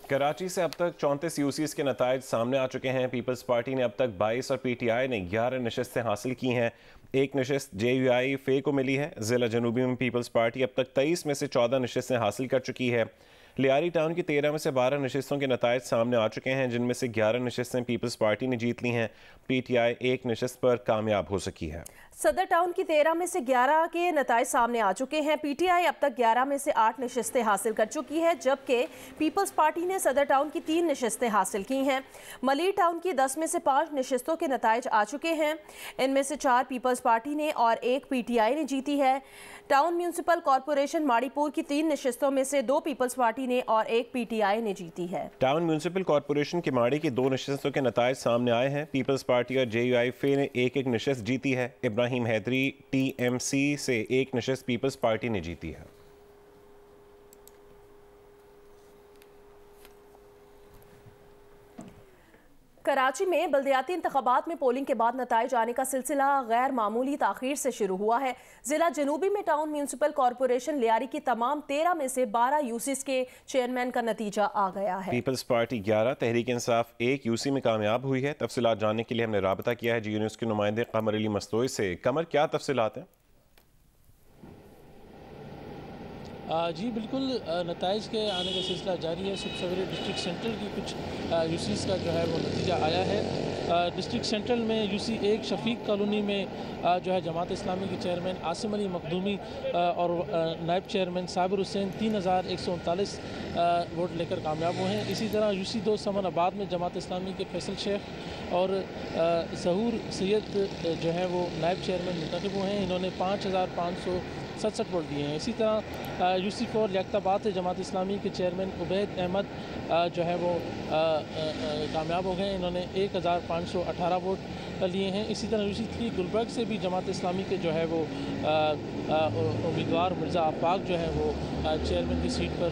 कराची से अब तक 34 यूसीज़ के नताइज सामने आ चुके हैं। पीपल्स पार्टी ने अब तक 22 और पीटीआई ने 11 नशस्तें हासिल की हैं। एक नशस्त जेयूआई फे को मिली है। ज़िला जनूबी में पीपल्स पार्टी अब तक 23 में से 14 नशस्तें हासिल कर चुकी है। लियारी टाउन की 13 में से 12 नशस्तों के नताइज सामने आ चुके हैं, जिनमें से 11 नशस्तें पीपल्स पार्टी ने जीत ली हैं। पीटीआई एक नशस्त पर कामयाब हो सकी है। सदर टाउन की 13 में से 11 के नताइज सामने आ चुके हैं। पीटीआई अब तक 11 में से 8 नशस्तें हासिल कर चुकी है, जबकि पीपल्स पार्टी ने सदर टाउन की 3 नशस्तें हासिल की हैं। मलिर टाउन की 10 में से 5 नशस्तों के नताइज आ चुके हैं। इनमें से 4 पीपल्स पार्टी ने और 1 पीटीआई ने जीती है। टाउन म्यूनसिपल कॉरपोरेशन माड़ीपुर की 3 नशस्तों में से 2 पीपल्स पार्टी ने और 1 पीटीआई ने जीती है। टाउन म्यूनसिपल कॉरपोरेशन की माड़ी की 2 नशस्तों के नताइज सामने आए हैं। पीपल्स पार्टी और जेयूआई फे ने एक नशस्त जीती है। इब्राहिम हैदरी टीएमसी से एक नशस्त पीपल्स पार्टी ने जीती है। कराची में बल्दियाती इंतखाबात में पोलिंग के बाद नताइज आने का सिलसिला गैर मामूली ताखीर से शुरू हुआ है। जिला जनूबी में टाउन म्यूनसिपल कॉरपोरेशन लियारी की तमाम 13 में से 12 यूसीज के चेयरमैन का नतीजा आ गया है। Peoples party 11, Tehreek Insaf 1 UC में कामयाब हुई है। तफसीलात जानने के लिए हमने राबता किया है जियो न्यूज़ के नुमाइंदे कमर अली मस्तोई से। कमर, क्या तफसीलात हैं? जी बिल्कुल, नताइज के आने का सिलसिला जारी है। सुबह सवेरे डिस्ट्रिक्ट सेंट्रल की कुछ यूसीज़ का जो है वो नतीजा आया है। डिस्ट्रिक्ट सेंट्रल में यूसी 1 शफीक कॉलोनी में जो है जमात इस्लामी के चेयरमैन आसिम अली मखदूमी और नायब चेयरमैन साबिर हुसैन 3139 वोट लेकर कामयाब हुए हैं। इसी तरह यूसी 2 समनाबाद में जमात इस्लामी के फैसल शेख और ज़हूर सैयद जो है वो नायब चेयरमैन मुंतखब हुए हैं। इन्होंने 5567 वोट दिए हैं। इसी तरह यूसी 4 लियाकताबाद से जमात इस्लामी के चेयरमैन उबैद अहमद जो है वो कामयाब हो गए। इन्होंने 1518 वोट लिए हैं। इसी तरह यूसी 3 गुलबर्ग से भी जमात इस्लामी के जो है वो उम्मीदवार मिर्ज़ा आफाक जो है वो चेयरमैन की सीट पर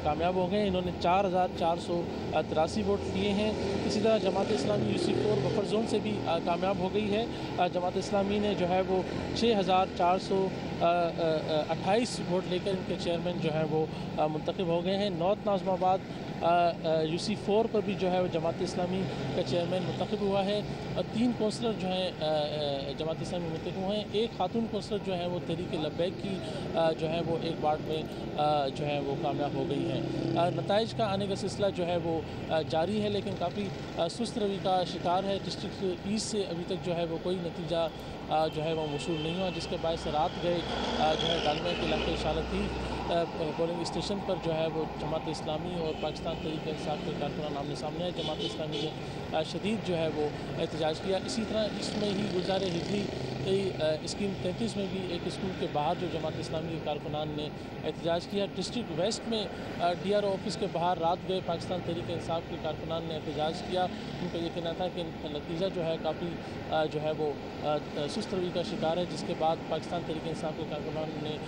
कामयाब हो गए। इन्होंने 4483 वोट लिए हैं। इसी तरह Jamaat Islami UC 4 buffer zone से भी कामयाब हो गई है। जमात इस्लामी ने जो है वो 6428 वोट लेकर इनके चेयरमैन जो है वो मुंतखब हो गए हैं। नॉर्थ नाज़िमाबाद यूसी 4 पर भी जो है वो जमात इस्लामी का चेयरमैन मुंतखब हुआ है। और 3 कौंसलर जो हैं जमात इस्लामी मुंतखब हुए हैं। एक खातून कौंसलर जो है वो तहरीक लब्बैक की जो है वो एक वार्ड में जो है वो कामयाब हो गई हैं। नताइज का आने का सिलसिला जो है वो जारी है, लेकिन काफ़ी सुस्त रवि का शिकार है। डिस्ट्रिक्ट ईस्ट से अभी तक जो है वो कोई नतीजा जो है वो मौसूल नहीं हुआ, जिसके बायस रात गए जो है डालमिया के इलाके इशारती पोलिंग स्टेशन पर जो है वो जमात इस्लामी और पाकिस्तान तहरीक इंसाफ के कारकुनान आमने सामने आए। जमात इस्लामी ने शदीद जो है वो एहतजाज किया। इसी तरह इसमें ही गुज़ार हिजरी स्कीम 33 में भी एक स्कूल के बाहर जो जमात इस्लामी के कारकुनान ने एहतजाज किया। डिस्ट्रिक्ट वेस्ट में DRO ऑफिस के बाहर रात गए पाकिस्तान तहरीक इंसाफ के कारकुनान ने एहतजाज किया। उनका ये कहना था कि नतीजा जो है काफ़ी जो है वो सुस्त रवि का शिकार है, जिसके बाद पाकिस्तान तहरीक इंसाफ के कारकुनान ने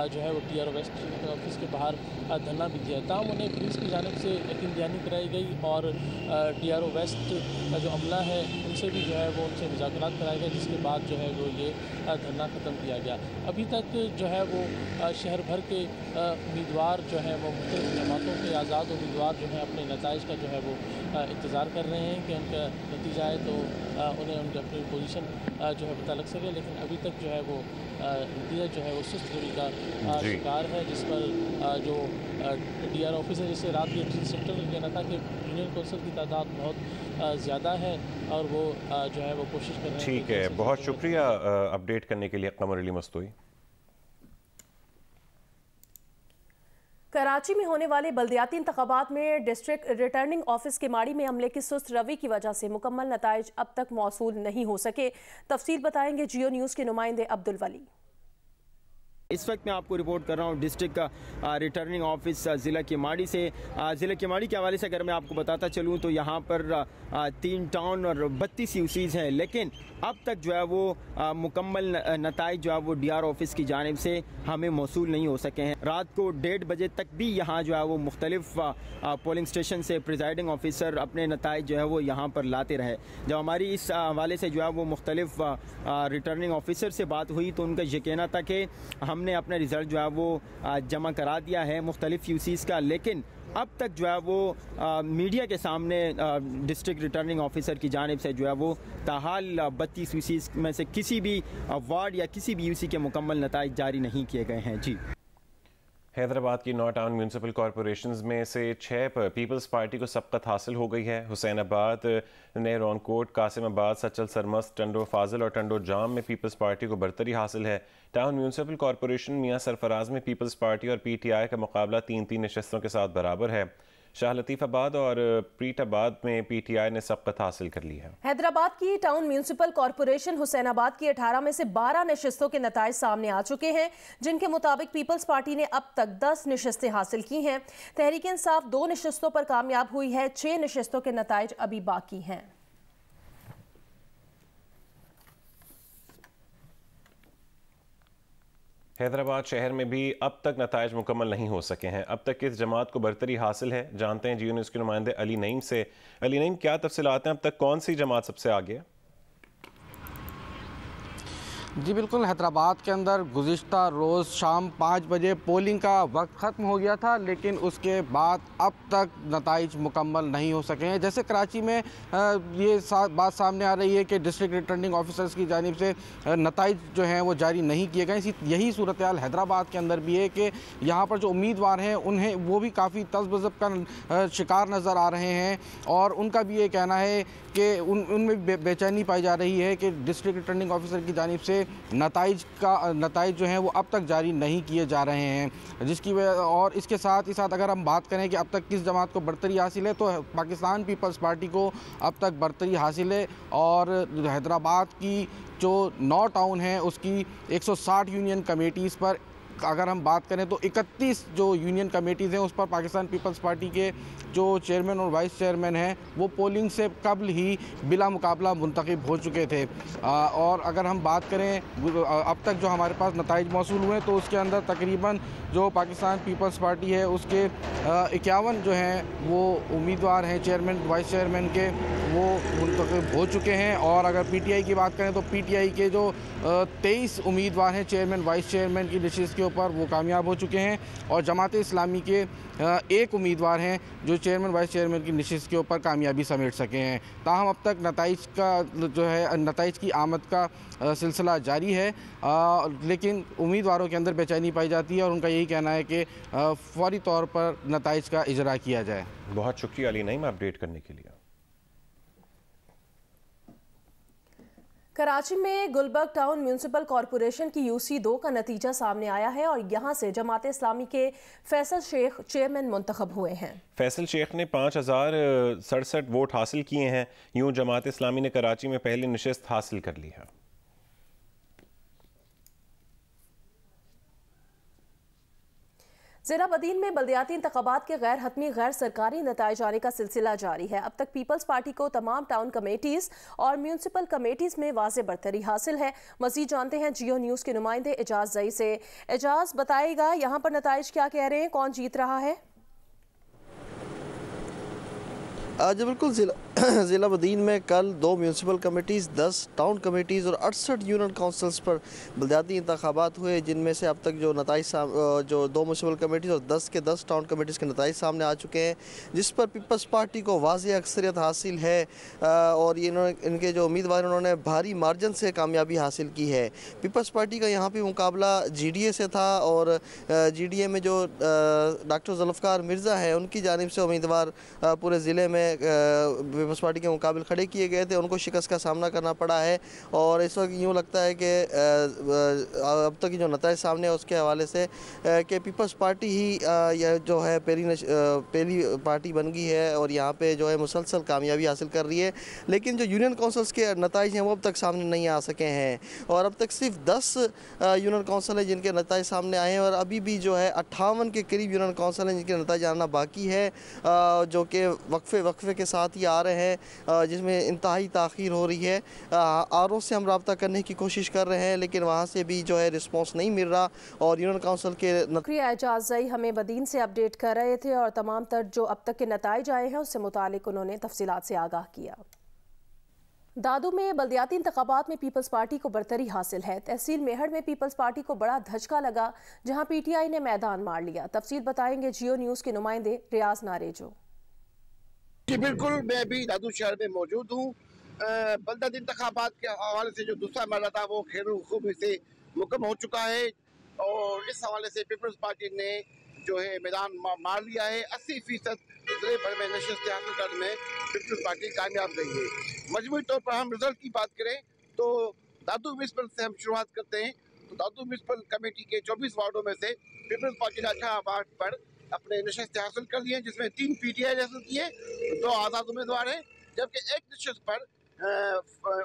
जो है वो DRO वेस्ट ऑफिस के बाहर धरना भी दिया। ताहम उन्हें पुलिस की जानिब से यकीन दहानी कराई गई और DRO वेस्ट का जो अमला है उनसे भी जो है वो उनसे मुज़ाकरात कराए गए, जिसके बाद जो है वो ये धरना ख़त्म किया गया। अभी तक जो है वो शहर भर के उम्मीदवार जो है वो मुख्तलिफ जमातों के आज़ाद उम्मीदवार जो है अपने नताइज का जो है वो इंतज़ार कर रहे हैं कि उनका नतीजा आए तो उन्हें उनकी अपनी पोजीशन जो है पता लग सके। लेकिन अभी तक जो है वो नतीजा जो है वो सुस्त रवि का शिकार है, जिस पर जो DRO ऑफिसर जैसे रात के सेक्टर में कहना था कि यूनियन कौंसिल की तादाद बहुत ज़्यादा है और वो जो है वो कोशिश कर रहे हैं। ठीक है, बहुत शुक्रिया अपडेट करने के लिए कमर अली मस्तोई। कराची में होने वाले बल्दियाती इंतखाबात में डिस्ट्रिक्ट रिटर्निंग ऑफिस के माड़ी में अमले की सुस्त रवि की वजह से मुकम्मल नताइज अब तक मौसूल नहीं हो सके। तफसील बताएंगे जियो न्यूज़ के नुमाइंदे अब्दुल वली। इस वक्त मैं आपको रिपोर्ट कर रहा हूँ डिस्ट्रिक्ट का रिटर्निंग ऑफिस ज़िला केमाड़ी से। ज़िला केमाड़ी के हवाले से अगर मैं आपको बताता चलूँ तो यहाँ पर 3 टाउन और 32 यूसीज़ हैं, लेकिन अब तक जो है वो मुकम्मल नताइज जो है वो DRO ऑफिस की जानिब से हमें मौसूल नहीं हो सके हैं। रात को 1:30 बजे तक भी यहाँ जो है वो मुख्तलिफ पोलिंग स्टेशन से प्रिजाइडिंग ऑफिसर अपने नताइज जो है वो यहाँ पर लाते रहे। जब हमारी इस हवाले से जो है वो मुख्तलिफ रिटर्निंग ऑफिसर से बात हुई तो उनका ये कहना था कि हम हमने अपना रिज़ल्ट जो है वो जमा करा दिया है मुख्तलिफ यूसीज़ का, लेकिन अब तक जो है वो मीडिया के सामने डिस्ट्रिक्ट रिटर्निंग ऑफिसर की जानिब से जो है वो ताहाल 32 यूसीज़ में से किसी भी वार्ड या किसी भी यूसी के मुकम्मल नताइज जारी नहीं किए गए हैं। जी, हैदराबाद की 9 टाउन म्यूनसिपल कॉरपोरेशंस में से 6 पर पीपल्स पार्टी को सबकत हासिल हो गई है। हुसैनाबाद, नेहरोनकोट, कासिमाबाद, सचल सरमस्त, टंडो फाजिल और टंडो जाम में पीपल्स पार्टी को बरतरी हासिल है। टाउन म्यूनसिपल कॉरपोरेशन मियां सरफराज में पीपल्स पार्टी और PTI का मुकाबला 3-3 नशस्तों के साथ बराबर है। शाह लतीफ़ाबाद और प्रीटाबाद में PTI ने सबकत हासिल कर ली है। हैदराबाद की टाउन म्यूनसिपल कॉरपोरेशन हुसैनाबाद की 18 में से 12 नशिस्तों के नताइज सामने आ चुके हैं, जिनके मुताबिक पीपल्स पार्टी ने अब तक 10 नशिस्तें हासिल की हैं। तहरीक इंसाफ 2 नशिस्तों पर कामयाब हुई है। 6 नशिस्तों के नताइज अभी बाकी हैं। हैदराबाद शहर में भी अब तक नताइज मुकम्मल नहीं हो सके हैं। अब तक किस जमात को बरतरी हासिल है, जानते हैं जियो न्यूज़ के नुमाइंदे अली नईम से। अली नईम, क्या तफसीलात हैं? अब तक कौन सी जमात सबसे आगे है? जी बिल्कुल, हैदराबाद के अंदर गुज़िश्ता रोज़ शाम 5 बजे पोलिंग का वक्त ख़त्म हो गया था, लेकिन उसके बाद अब तक नताइज मुकम्मल नहीं हो सके हैं। जैसे कराची में ये बात सामने आ रही है कि डिस्ट्रिक्ट रिटर्निंग ऑफिसर्स की जानिब से नताइज जो हैं वो जारी नहीं किए गए। यही सूरत हाल हैदराबाद के अंदर भी है कि यहाँ पर जो उम्मीदवार हैं उन्हें वो भी काफ़ी तज़ब्ज़ब का शिकार नज़र आ रहे हैं, और उनका भी ये कहना है कि उनमें बेचैनी पाई जा रही है कि डिस्ट्रिक्ट रिटर्निंग ऑफिसर की जानिब से नताइज जो हैं वो अब तक जारी नहीं किए जा रहे हैं, जिसकी वजह। और इसके साथ ही साथ अगर हम बात करें कि अब तक किस जमात को बरतरी हासिल है, तो पाकिस्तान पीपल्स पार्टी को अब तक बरतरी हासिल है। और हैदराबाद की जो 9 टाउन हैं उसकी 160 यूनियन कमेटीज़ पर अगर हम बात करें तो 31 जो यूनियन कमेटीज़ हैं उस पर पाकिस्तान पीपल्स पार्टी के जो चेयरमैन और वाइस चेयरमैन हैं वो पोलिंग से कबल ही बिला मुकाबला मुंतखब हो चुके थे। और अगर हम बात करें अब तक जो हमारे पास नताइज मौसूल हुए तो उसके अंदर तकरीबन जो पाकिस्तान पीपल्स पार्टी है उसके 51 जो हैं वो उम्मीदवार हैं चेयरमैन वाइस चेयरमैन के, वो मुंतखब हो चुके हैं। और अगर PTI की बात करें तो PTI के जो 23 उम्मीदवार हैं चेयरमैन वाइस चेयरमैन की नशिस्त के ऊपर वो कामयाब हो चुके हैं। और जमात इस्लामी के 1 उम्मीदवार हैं जो चेयरमैन वाइस चेयरमैन की नशिस्त के ऊपर कामयाबी समेट सके हैं। ताहम अब तक नताइज का जो है नताइज की आमद का सिलसिला जारी है, लेकिन उम्मीदवारों के अंदर बेचैनी पाई जाती है और उनका यही कहना है कि फौरी तौर पर नताइज का इजरा किया जाए। बहुत शुक्रिया अली नईम अपडेट करने के लिए। कराची में गुलबर्ग टाउन म्यूनसिपल कॉरपोरेशन की UC2 का नतीजा सामने आया है और यहां से जमात इस्लामी के फैसल शेख चेयरमैन मुंतखब हुए हैं। फैसल शेख ने 5067 वोट हासिल किए हैं। यूं जमात इस्लामी ने कराची में पहली नशिस्त हासिल कर ली है। ज़िला बदीन में बल्दियाती इंतखाबात के गैर हतमी गैर सरकारी नताइज आने का सिलसिला जारी है। अब तक पीपल्स पार्टी को तमाम टाउन कमेटीज़ और म्यूनसिपल कमेटीज़ में वाज़े बरतरी हासिल है। मज़ीद जानते हैं जियो न्यूज़ के नुमाइंदे एजाज जई से। एजाज, बताएगा यहाँ पर नताइज क्या कह रहे हैं, कौन जीत रहा है? जी बिल्कुल, ज़िला बदीन में कल 2 म्यूनसिपल कमेटीज़, 10 टाउन कमेटीज़ और 68 यूनियन काउंसिल्स पर बल्दियाती इंतखाबात हुए, जिनमें से अब तक जो नताइज जो 2 म्यूनसिपल कमेटीज़ और 10 के 10 टाउन कमेटीज़ के नताइज सामने आ चुके हैं, जिस पर पीपल्स पार्टी को वाज़ेह अक्सरियत हासिल है। और इनके जो उम्मीदवार उन्होंने भारी मार्जिन से कामयाबी हासिल की है। पीपल्स पार्टी का यहाँ पर मुकाबला GDA से था और GDA में जो डॉक्टर जुल्फ़िकार मिर्ज़ा है उनकी जानिब से उम्मीदवार पूरे ज़िले में पीपल्स पार्टी के मुकाबले खड़े किए गए थे, उनको शिकस्त का सामना करना पड़ा है। और इस वक्त यूँ लगता है कि अब तक जो नताइज सामने है उसके हवाले से कि पीपल्स पार्टी ही यह जो है पहली पार्टी बन गई है और यहाँ पे जो है मुसलसल कामयाबी हासिल कर रही है। लेकिन जो यूनियन काउंसिल्स के नताइज हैं वो अब तक सामने नहीं आ सके हैं और अब तक सिर्फ 10 यूनियन काउंसिल हैं जिनके नताइज सामने आए हैं और अभी भी जो है 58 के करीब यूनियन काउंसिल हैं जिनके नताइज आना बाकी है, जो कि वक्फे के साथ ही आ रहे हैं, जिसमें इंतहाई ताख़ीर हो रही है। RO से हम रब्ता करने की कोशिश कर रहे हैं लेकिन वहाँ से भी जो है रिस्पॉन्स नहीं मिल रहा और यूनियन काउंसिल के एजाज हमें बदीन से अपडेट कर रहे थे और तमाम तर जो अब तक के नताइज आए हैं उससे मुतालिक उन्होंने तफसीलात से आगाह किया। दादू में बल्दियाती इंतखाबात में पीपल्स पार्टी को बरतरी हासिल है। तहसील मेहड़ में पीपल्स पार्टी को बड़ा धचका लगा, जहां पीटीआई ने मैदान मार लिया। तफसील बताएंगे जियो न्यूज के नुमाइंदे रियाज नारेजो। जी बिल्कुल, मैं भी दादू शहर में मौजूद हूँ। बल्दियाती इंतखाबात के हवाले से जो दूसरा मरला था वो खैर खूबी से मुकम्मल हो चुका है और इस हवाले से पीपल्स पार्टी ने जो है मैदान मार लिया है। 80% जिले भर में नशिस्तें हासिल करने में पीपल्स पार्टी कामयाब रही है। मजमूई तौर पर हम रिजल्ट की बात करें तो दादू म्यूनिसिपल से हम शुरुआत करते हैं। तो दादू म्यूनिसिपल कमेटी के 24 वार्डों में से पीपल्स पार्टी ने 18 वार्ड पर अपने नशिस्तें हासिल कर ली हैं, जिसमें 3 पीटीआई हासिल किए, 2 आज़ाद उम्मीदवार हैं, जबकि एक नशिस्त पर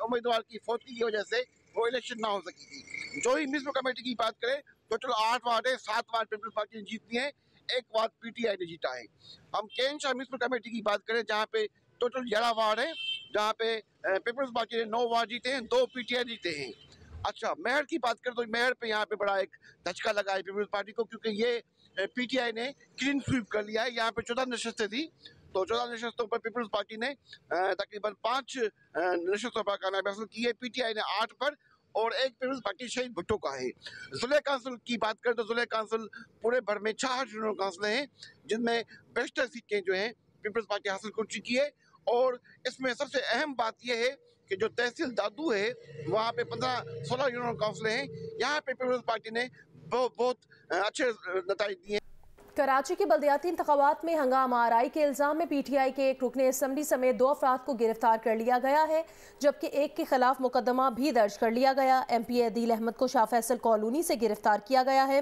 उम्मीदवार की फौतगी की वजह से वो इलेक्शन ना हो सकी थी। जो ही म्यूनिसिपल कमेटी की बात करें तो टोटल 8 वार्ड है, 7 वार्ड पीपल्स पार्टी ने जीती है, 1 वार्ड पीटीआई ने जीता है। हम केन शाह म्यूनिसिपल कमेटी की बात करें जहाँ पे टोटल 11 वार्ड है, जहाँ पे पीपल्स पार्टी ने 9 वार्ड जीते हैं, 2 पीटीआई जीते हैं। अच्छा, मेहर की बात करें तो मेहर पे यहाँ पे बड़ा एक धचका लगा है पीपल्स पार्टी को, क्योंकि ये पीटीआई ने क्लीन स्वीप कर लिया है। यहाँ पे 14 नशिस्तें थी, तो 14 नशिस्तों पर पीपल्स पार्टी ने तकरीबन 5 नशिस्तों पर कामयाबी हासिल की है। पीटीआई ने 8 पर और एक पीपल्स पार्टी शहीद भुट्टो का है। ज़िले काउंसिल की बात करें तो ज़िले काउंसिल पूरे भर में 4 जनरल काउंसिल हैं, जिनमें बेशतर सीटें जो हैं पीपल्स पार्टी हासिल कर चुकी है। और इसमें सबसे अहम बात यह है कि जो तहसील दादू है वहाँ पे 15-16 जनरल काउंसिल हैं, यहाँ पे पीपल्स पार्टी ने बहुत अच्छे नतीजे दिए। कराची के बल्दियाती इंतखाबात में हंगामा आराई के इल्ज़ाम में पीटीआई के एक रुकने असम्बली समेत 2 अफराद को गिरफ्तार कर लिया गया है, जबकि एक के खिलाफ मुकदमा भी दर्ज कर लिया गया। एमपी अदील अहमद को शाह फैसल कॉलोनी से गिरफ्तार किया गया है।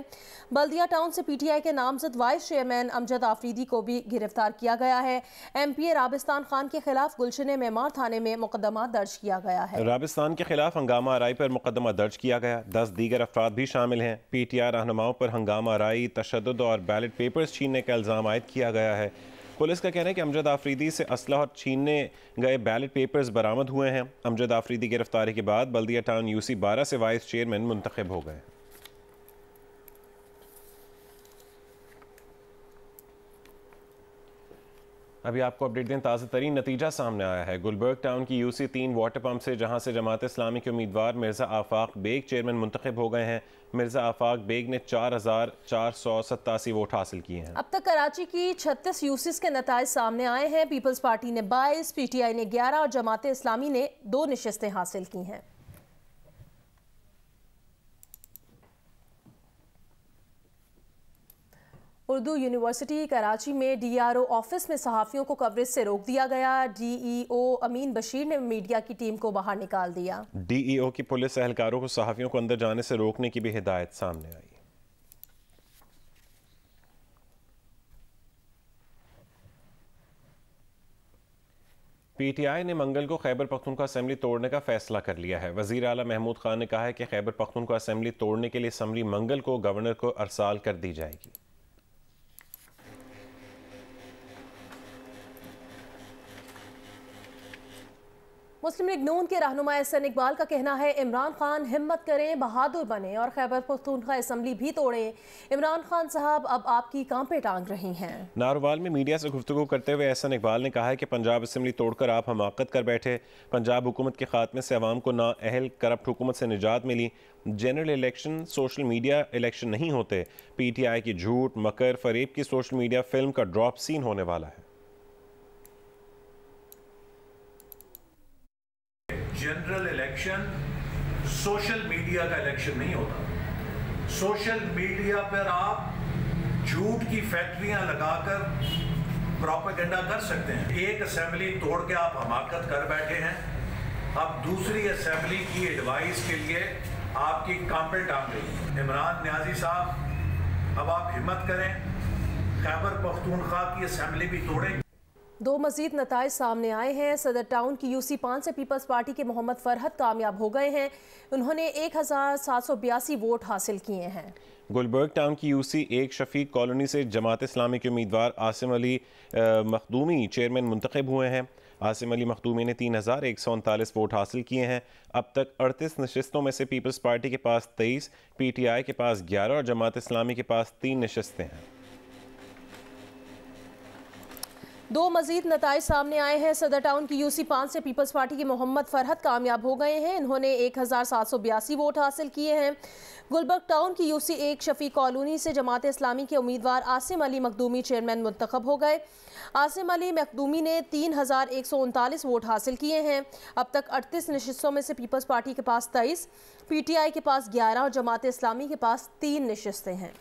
बल्दिया टाउन से पीटीआई के नामजद वाइस चेयरमैन अमजद आफरीदी को भी गिरफ्तार किया गया है। एमपीए राबिस्तान खान के खिलाफ गुलशन मेमार थाने में मुकदमा दर्ज किया गया है। राबिस्तान के खिलाफ हंगामा आराई पर मुकदमा दर्ज किया गया। 10 दीगर अफराद भी शामिल हैं। पीटीआई रहनुमाओं पर हंगामा आराई, तशद्दुद और बैलेट पेपर्स छीनने का इल्ज़ाम आयद किया गया है। पुलिस का कहना है कि अमजद आफरीदी से असलह और छीनने गए बैलेट पेपर्स बरामद हुए हैं। अमजद आफरीदी गिरफ्तारी के बाद बल्दिया टाउन यूसी 12 से वाइस चेयरमैन मुंतखब हो गए। अभी आपको अपडेट दें, ताज़ा तरीन नतीजा सामने आया है। गुलबर्ग टाउन की यूसी 3 वाटर पंप से, जहां से जमात इस्लामी के उम्मीदवार मिर्ज़ा आफाक बेग चेयरमैन मुंतखब हो गए हैं। मिर्ज़ा आफाक बेग ने 4487 वोट हासिल किए हैं। अब तक कराची की 36 यूसीस के नताइज सामने आए हैं। पीपल्स पार्टी ने 22, पीटीआई ने 11 और जमात इस्लामी ने 2 नशिस्तें हासिल की हैं। उर्दू यूनिवर्सिटी कराची में डीआरओ ऑफिस में सहाफ़ियों को कवरेज से रोक दिया गया। डीईओ अमीन बशीर ने मीडिया की टीम को बाहर निकाल दिया। डीईओ की पुलिस एहलकारों को सहाफ़ियों को अंदर जाने से रोकने की भी हिदायत सामने आई। पीटीआई ने मंगल को खैबर पख्तूनख्वा असेंबली तोड़ने का फैसला कर लिया है। वज़ीर आला महमूद खान ने कहा है कि खैबर पख्तूनख्वा असेंबली तोड़ने के लिए असेंबली मंगल को गवर्नर को अरसाल कर दी जाएगी। मुस्लिम लीग नून के रहनुमा एहसन इकबाल का कहना है, इमरान खान हिम्मत करें, बहादुर बने और खैबर पख्तूनख्वा असेंबली भी तोड़ें। इमरान खान साहब अब आपकी काम पे टांग रही हैं। नारोवाल में मीडिया से गुफ्तगू करते हुए एहसन इकबाल ने कहा है कि पंजाब असेंबली तोड़कर आप हमाकत कर बैठे। पंजाब हुकूमत के खात्मे से अवाम को नाअहल करप्ट हुकूमत से निजात मिली। General election social media election नहीं होते। पीटीआई की झूठ, मकर, फरेब की सोशल मीडिया फिल्म का ड्रॉप सीन होने वाला है। जनरल इलेक्शन सोशल मीडिया का इलेक्शन नहीं होता। सोशल मीडिया पर आप झूठ की फैक्ट्रियां लगाकर प्रोपेगेंडा कर सकते हैं। एक असेंबली तोड़ के आप हमाकत कर बैठे हैं, अब दूसरी असेंबली की एडवाइस के लिए आपकी काम पे टांग गई। इमरान न्याजी साहब, अब आप हिम्मत करें, खैबर पख्तूनख्वा की असेंबली भी तोड़ें। 2 मजीद नताइज सामने आए हैं। सदर टाउन की यूसी 5 से पीपल्स पार्टी के मोहम्मद फरहत कामयाब हो गए हैं। उन्होंने 1782 वोट हासिल किए हैं। गुलबर्ग टाउन की यूसी 1 शफीक कॉलोनी से जमात इस्लामी के उम्मीदवार आसिम अली मखदूमी चेयरमैन मुंतखब हुए हैं। आसिम अली मखदूमी ने 3139 वोट हासिल किए हैं। अब तक 38 नशिस्तों में से पीपल्स पार्टी के पास 23, पीटीआई के पास 11 और जमात इस्लामी के पास 3 नशिस्तें हैं। दो मजीद नताइज सामने आए हैं। सदर टाउन की यूसी 5 से पीपल्स पार्टी के मोहम्मद फरहत कामयाब हो गए हैं। इन्होंने 1782 वोट हासिल किए हैं। गुलबर्ग टाउन की यूसी 1 शफी कॉलोनी से जमात इस्लामी के उम्मीदवार आसिम अली मखदूमी चेयरमैन मुंतखब हो गए। आसिम अली मखदूमी ने 3139 वोट हासिल किए हैं। अब तक 38 नशिस्तों में से पीपल्स पार्टी के पास 23, PTI के पास 11 और जमात इस्लामी के पास 3 नशिस्तें हैं।